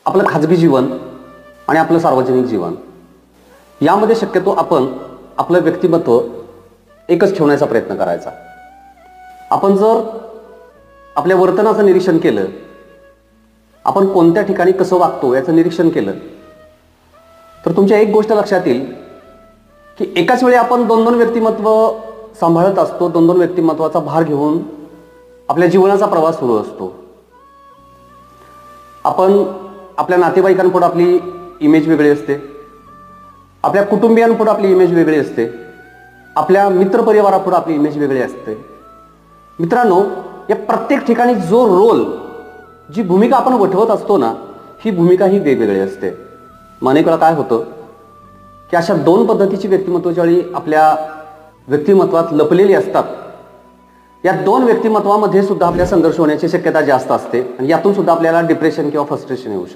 आपलं खाजगी जीवन आणि आपलं सार्वजनिक जीवन यामध्ये शक्यतो आपण आपलं व्यक्तिमत्व एकच ठेवण्याचा प्रयत्न करायचा। आपण जर आपल्या वर्तनाचं निरीक्षण केलं, आपण कोणत्या ठिकाणी कसं वागतो याचं निरीक्षण केलं, तर तुमच्या एक गोष्ट लक्षात येईल की एकाच वेळी आपण दोन दोन व्यक्तिमत्व सांभाळत असतो, दोन दोन व्यक्तिमत्वाचा भार घेऊन आपल्या जीवनाचा प्रवास सुरू असतो। आपण आपल्या नातेवाईकांपुढे आपली इमेज वेगळी असते, आपल्या कुटुंबियांपुढे आपली इमेज वेगळी असते, आपल्या मित्रपरिवारापुढे आपली इमेज वेगळी असते। मित्रांनो, या प्रत्येक ठिकाणी जो रोल, जी भूमिका आपण वठवत असतो ना, ही भूमिका ही वेगवेगळी असते। अनेक वेळा काय होतं की अशा दोन पद्धतीची व्यक्तिमत्व ज्यावेळी आपल्या व्यक्तिमत्वात लपलेली असतात, या दोन व्यक्तिमत्वामध्ये सुद्धा आपल्या संघर्ष होण्याची शक्यता जास्त असते आणि यातून सुद्धा आपल्याला डिप्रेशन किंवा फ्रस्ट्रेशन येऊ शकते।